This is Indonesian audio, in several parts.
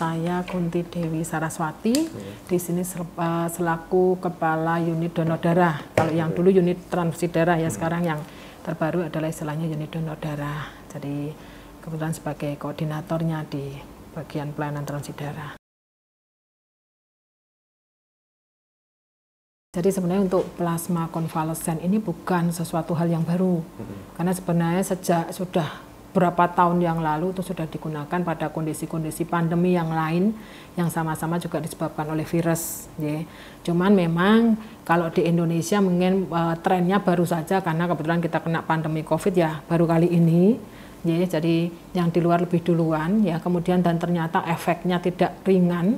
saya Kunti Dewi Saraswati. Di sini selaku Kepala Unit Donor Darah. Kalau yang dulu unit transfusi darah, ya sekarang yang terbaru adalah istilahnya unit donor darah. Jadi kebetulan sebagai koordinatornya di bagian pelayanan transfusi darah. Jadi sebenarnya untuk plasma konvalesen ini bukan sesuatu hal yang baru. Karena sebenarnya sejak sudah berapa tahun yang lalu itu sudah digunakan pada kondisi-kondisi pandemi yang lain yang sama-sama juga disebabkan oleh virus. Ya. Cuman memang kalau di Indonesia mungkin trennya baru saja karena kebetulan kita kena pandemi COVID ya baru kali ini. Ya, jadi yang di luar lebih duluan ya, kemudian dan ternyata efeknya tidak ringan.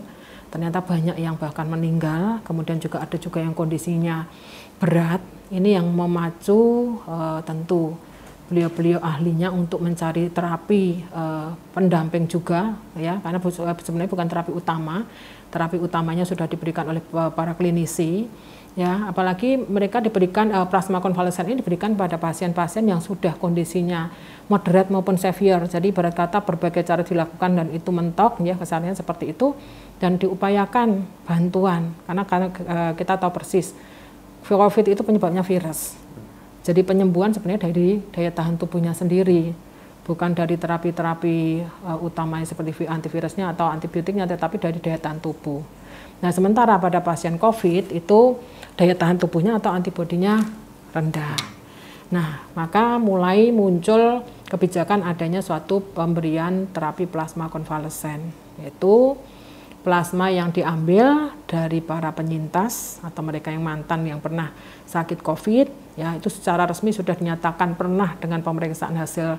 Ternyata banyak yang bahkan meninggal, kemudian juga ada juga yang kondisinya berat. Ini yang memacu tentu beliau-beliau ahlinya untuk mencari terapi pendamping juga ya, karena sebenarnya bukan terapi utama. Terapi utamanya sudah diberikan oleh para klinisi ya, apalagi mereka diberikan plasma konvalesen ini diberikan pada pasien-pasien yang sudah kondisinya moderat maupun severe. Jadi ibarat kata berbagai cara dilakukan dan itu mentok ya, kesannya seperti itu, dan diupayakan bantuan karena kita tahu persis COVID itu penyebabnya virus. Jadi penyembuhan sebenarnya dari daya tahan tubuhnya sendiri, bukan dari terapi-terapi utamanya seperti antivirusnya atau antibiotiknya, tetapi dari daya tahan tubuh. Nah, sementara pada pasien COVID itu daya tahan tubuhnya atau antibodinya rendah. Nah, maka mulai muncul kebijakan adanya suatu pemberian terapi plasma konvalesen, yaitu plasma yang diambil dari para penyintas atau mereka yang mantan yang pernah sakit COVID, ya itu secara resmi sudah dinyatakan pernah dengan pemeriksaan hasil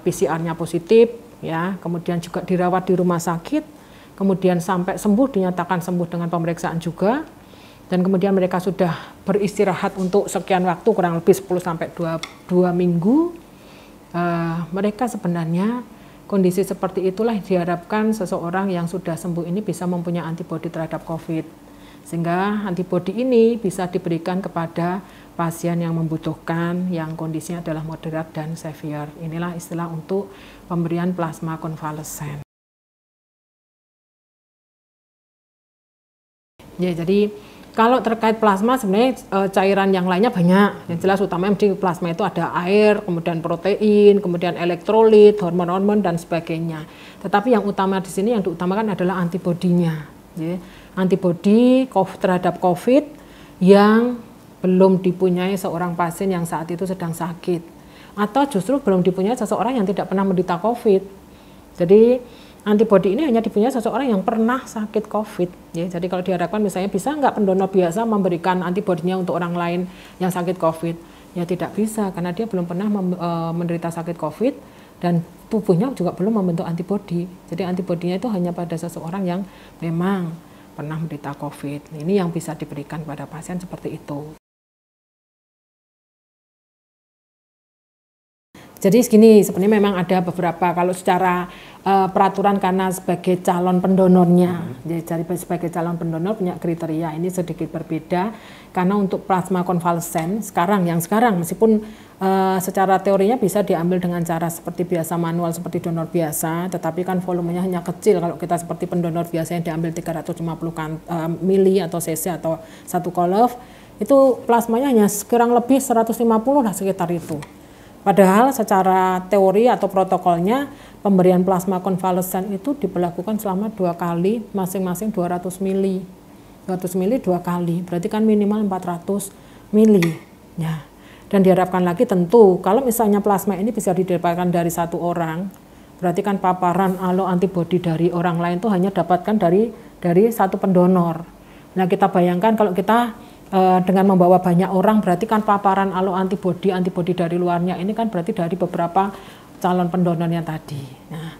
PCR-nya positif, ya kemudian juga dirawat di rumah sakit, kemudian sampai sembuh dinyatakan sembuh dengan pemeriksaan juga, dan kemudian mereka sudah beristirahat untuk sekian waktu kurang lebih 10 sampai 2 minggu. Mereka sebenarnya kondisi seperti itulah diharapkan seseorang yang sudah sembuh ini bisa mempunyai antibodi terhadap COVID. Sehingga antibodi ini bisa diberikan kepada pasien yang membutuhkan, yang kondisinya adalah moderat dan severe. Inilah istilah untuk pemberian plasma konvalesen. Ya, jadi kalau terkait plasma sebenarnya cairan yang lainnya banyak. Yang jelas utamanya di plasma itu ada air, kemudian protein, kemudian elektrolit, hormon-hormon dan sebagainya. Tetapi yang utama di sini yang diutamakan adalah antibodinya. Ya. Antibodi terhadap COVID yang belum dipunyai seorang pasien yang saat itu sedang sakit, atau justru belum dipunyai seseorang yang tidak pernah menderita COVID. Jadi antibodi ini hanya dipunyai seseorang yang pernah sakit COVID. Ya, jadi kalau diharapkan misalnya bisa nggak pendonor biasa memberikan antibodinya untuk orang lain yang sakit COVID? Ya tidak bisa, karena dia belum pernah menderita sakit COVID dan tubuhnya juga belum membentuk antibodi. Jadi antibodinya itu hanya pada seseorang yang memang pernah menderita COVID. Ini yang bisa diberikan pada pasien seperti itu. Jadi segini, sebenarnya memang ada beberapa, kalau secara peraturan karena sebagai calon pendonornya, jadi sebagai calon pendonor punya kriteria, ini sedikit berbeda, karena untuk plasma konvalesen sekarang meskipun secara teorinya bisa diambil dengan cara seperti biasa manual, seperti donor biasa, tetapi kan volumenya hanya kecil, kalau kita seperti pendonor biasa yang diambil 350 mili atau cc atau 1 kolov, itu plasmanya hanya kurang lebih 150 lah sekitar itu. Padahal secara teori atau protokolnya pemberian plasma konvalesen itu diberlakukan selama 2 kali, masing-masing 200 mili. 200 mili 2 kali, berarti kan minimal 400 mili. Ya. Dan diharapkan lagi tentu kalau misalnya plasma ini bisa didapatkan dari 1 orang, berarti kan paparan alo antibodi dari orang lain itu hanya dapatkan dari 1 pendonor. Nah, kita bayangkan kalau kita dengan membawa banyak orang, berarti kan paparan alo antibodi dari luarnya ini kan berarti dari beberapa calon pendonornya tadi. Nah,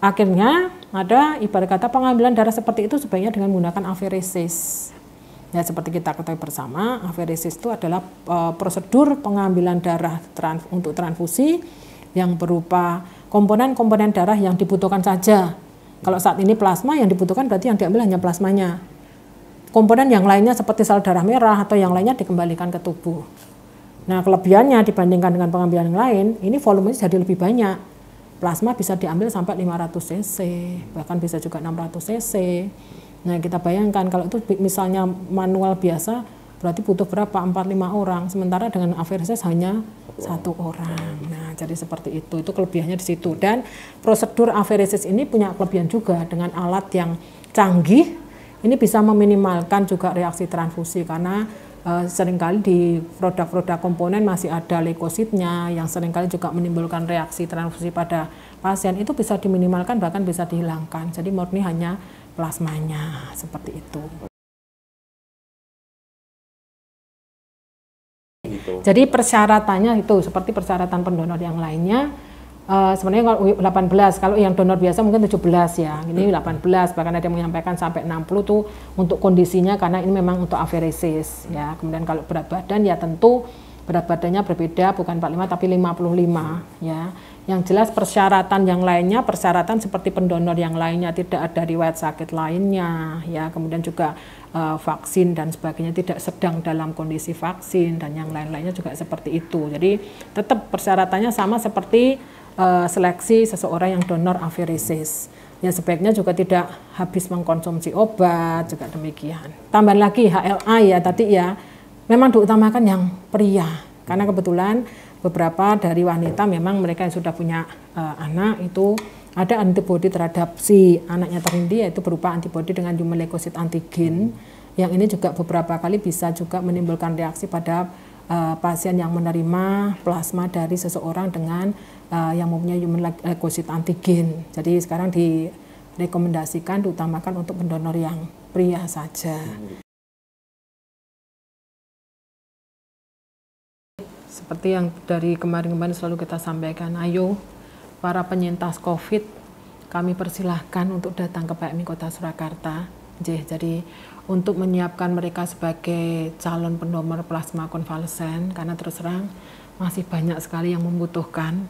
akhirnya ada ibarat kata pengambilan darah seperti itu sebaiknya dengan menggunakan aferesis. Ya, seperti kita ketahui bersama, aferesis itu adalah prosedur pengambilan darah untuk transfusi yang berupa komponen-komponen darah yang dibutuhkan saja. Kalau saat ini plasma yang dibutuhkan berarti yang diambil hanya plasmanya. Komponen yang lainnya seperti sel darah merah atau yang lainnya dikembalikan ke tubuh. Nah, kelebihannya dibandingkan dengan pengambilan yang lain, ini volumenya jadi lebih banyak. plasma bisa diambil sampai 500 cc, bahkan bisa juga 600 cc. Nah, kita bayangkan kalau itu misalnya manual biasa, berarti butuh berapa? 4-5 orang, sementara dengan apheresis hanya 1 orang. Nah, jadi seperti itu kelebihannya di situ. Dan prosedur apheresis ini punya kelebihan juga, dengan alat yang canggih, ini bisa meminimalkan juga reaksi transfusi, karena seringkali di produk-produk komponen masih ada leukositnya yang seringkali juga menimbulkan reaksi transfusi pada pasien. Itu bisa diminimalkan, bahkan bisa dihilangkan. Jadi murni hanya plasmanya, seperti itu. Jadi persyaratannya itu seperti persyaratan pendonor yang lainnya. Sebenarnya kalau 18, kalau yang donor biasa mungkin 17 ya, ini 18, bahkan ada yang menyampaikan sampai 60 tuh untuk kondisinya, karena ini memang untuk apheresis ya. Kemudian kalau berat badan ya tentu berat badannya berbeda, bukan 45 tapi 55 ya. Yang jelas persyaratan yang lainnya, persyaratan seperti pendonor yang lainnya, tidak ada riwayat sakit lainnya ya, kemudian juga vaksin dan sebagainya, tidak sedang dalam kondisi vaksin, dan yang lain-lainnya juga seperti itu. Jadi tetap persyaratannya sama seperti seleksi seseorang yang donor apheresis. Ya, sebaiknya juga tidak habis mengkonsumsi obat, juga demikian. Tambahan lagi HLA ya tadi ya, memang diutamakan yang pria, karena kebetulan beberapa dari wanita memang mereka yang sudah punya anak itu ada antibodi terhadap si anaknya terindi, yaitu berupa antibodi dengan human leukocyte antigen, yang ini juga beberapa kali bisa juga menimbulkan reaksi pada pasien yang menerima plasma dari seseorang dengan yang mempunyai human leukocyte antigen. Jadi sekarang direkomendasikan diutamakan untuk pendonor yang pria saja. Seperti yang dari kemarin-kemarin selalu kita sampaikan, ayo para penyintas COVID, kami persilahkan untuk datang ke PMI Kota Surakarta. Jadi untuk menyiapkan mereka sebagai calon pendonor plasma konvalesen, karena terus terang masih banyak sekali yang membutuhkan.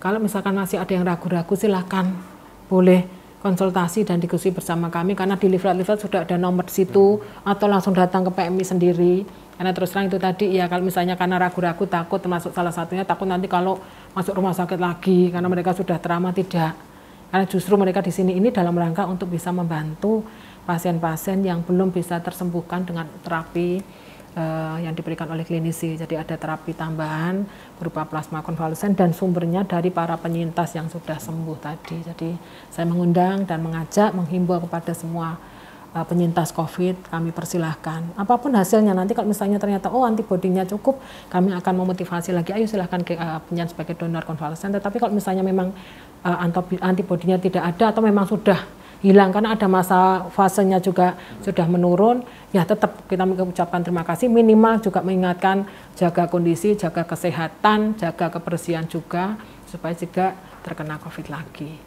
Kalau misalkan masih ada yang ragu-ragu, silahkan boleh konsultasi dan diskusi bersama kami, karena di leaflet-leaflet sudah ada nomor di situ, atau langsung datang ke PMI sendiri. Karena terus terang itu tadi ya, kalau misalnya karena ragu-ragu, takut, termasuk salah satunya takut nanti kalau masuk rumah sakit lagi karena mereka sudah trauma, tidak. Karena justru mereka di sini ini dalam rangka untuk bisa membantu pasien-pasien yang belum bisa tersembuhkan dengan terapi yang diberikan oleh klinisi. Jadi ada terapi tambahan berupa plasma konvalesen dan sumbernya dari para penyintas yang sudah sembuh tadi. Jadi saya mengundang dan mengajak, menghimbau kepada semua penyintas COVID, kami persilahkan. Apapun hasilnya nanti, kalau misalnya ternyata antibodinya cukup, kami akan memotivasi lagi, ayo silahkan punya sebagai donor konvalesen. Tetapi kalau misalnya memang antibodinya tidak ada atau memang sudah hilang karena ada masa fasenya juga sudah menurun, ya tetap kita mengucapkan terima kasih, minimal juga mengingatkan jaga kondisi, jaga kesehatan, jaga kebersihan juga, supaya tidak terkena COVID lagi.